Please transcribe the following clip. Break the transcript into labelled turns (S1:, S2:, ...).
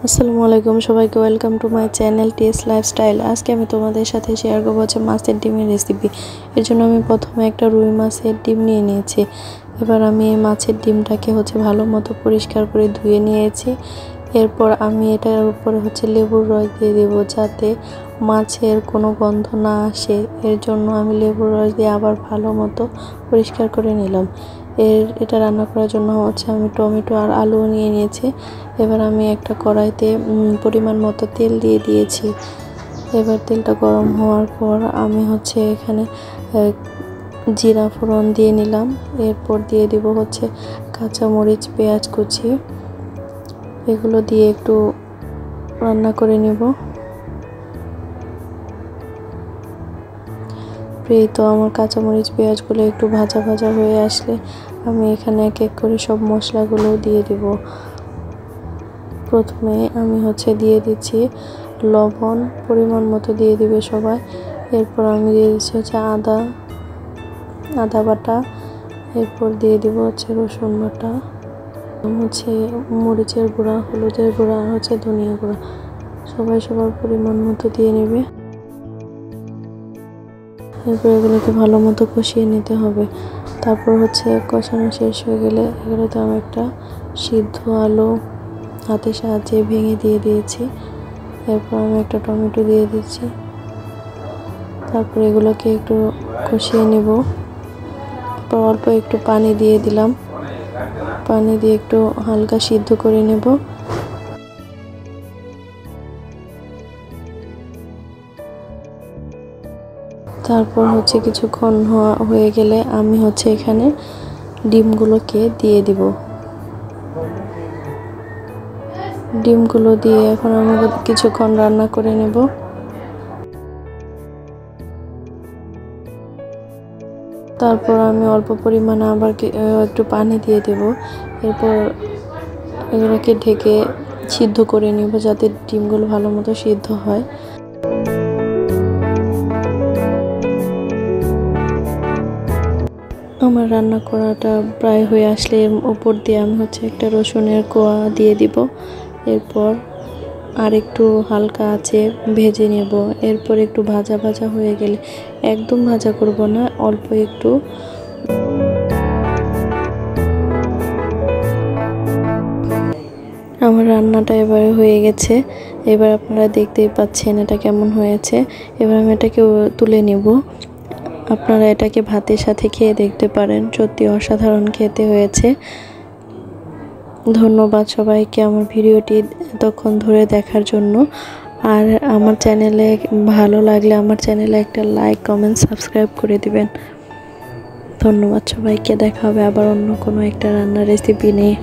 S1: আসসালামু আলাইকুম সবাইকে welcome to my channel test lifestyle. আজকে আমি তোমাদের সাথে শেয়ার করব মাছের ডিমের রেসিপি। এর জন্য আমি প্রথমে একটা রুই মাছের ডিম নিয়ে নিয়েছি। এবার আমি এই মাছের ডিমটাকে ভালো মতো পরিষ্কার করে ধুয়ে নিয়েছি। এরপর আমি এটার উপরে লেবুর রস দিয়ে দেব যাতে মাছের কোনো গন্ধ না আসে। এর জন্য আমি লেবুর রস দিয়ে আবার ভালো মতো পরিষ্কার করে নিলাম। এটা রান্না করার জন্য আমি টমেটো আর আলু নিয়ে নিয়েছি। এবার আমি একটা কড়াইতে পরিমাণ মতো তেল দিয়ে দিয়েছি। এবার তেলটা গরম হওয়ার পর আমি এখানে জিরা ফোড়ন দিয়ে নিলাম। এরপর দিয়ে দিব কাঁচামরিচ, পেঁয়াজ কুচি, এগুলো দিয়ে একটু রান্না করে নেব। তো আমার কাঁচামরিচ পেঁয়াজগুলো একটু ভাজা ভাজা হয়ে আসলে আমি এখানে এক এক করে সব মশলাগুলো দিয়ে দিব। প্রথমে আমি দিয়ে দিচ্ছি লবণ, পরিমাণ মতো দিয়ে দিবে সবাই। এরপর আমি দিয়ে দিচ্ছি আদা বাটা। এরপর দিয়ে দিব রসুন বাটা, মরিচের গুঁড়া, হলুদের গুঁড়া আর ধনিয়া গুঁড়া। সবাই সবার পরিমাণ মতো দিয়ে নেবে। এরপর এগুলোকে ভালো মতো কষিয়ে নিতে হবে। তারপর কষানো শেষ হয়ে গেলে এগুলোতে আমি একটা সিদ্ধ আলু হাতের সাহায্যে ভেঙে দিয়ে দিয়েছি। এরপর আমি একটা টমেটো দিয়ে দিচ্ছি। তারপর এগুলোকে একটু কষিয়ে নেব। তারপর অল্প একটু পানি দিয়ে দিলাম। পানি দিয়ে একটু হালকা সিদ্ধ করে নেব। তারপর কিছুক্ষণ হয়ে গেলে আমি এখানে ডিমগুলোকে দিয়ে দিব। ডিমগুলো দিয়ে এখন আমি কিছুক্ষণ রান্না করে নেব। তারপর আমি অল্প পরিমাণে আবার একটু পানি দিয়ে দেব। এরপর এগুলোকে ঢেকে সিদ্ধ করে নেব যাতে ডিমগুলো ভালো মতো সিদ্ধ হয়। আমার রান্না করাটা প্রায় হয়ে আসলে এর উপর দিয়ে আমি একটা রসুনের কোয়া দিয়ে দিব। এরপর আর একটু হালকা আঁচে ভেজে নেব। এরপর একটু ভাজা ভাজা হয়ে গেলে, একদম ভাজা করব না, অল্প একটু। আমার রান্নাটা এবারে হয়ে গেছে। এবার আপনারা দেখতেই পাচ্ছেন এটা কেমন হয়েছে। এবার আমি এটাকে তুলে নেব। আপনারা এটাকে ভাতের সাথে খেয়ে দেখতে পারেন, সত্যি অসাধারণ খেতে হয়েছে। ধন্যবাদ সবাইকে আমার ভিডিওটি এতক্ষণ ধরে দেখার জন্য। আর আমার চ্যানেলে ভালো লাগলে আমার চ্যানেলে একটা লাইক, কমেন্ট, সাবস্ক্রাইব করে দিবেন। ধন্যবাদ সবাইকে। দেখা হবে আবার অন্য কোনো একটা রান্নার রেসিপি নিয়ে।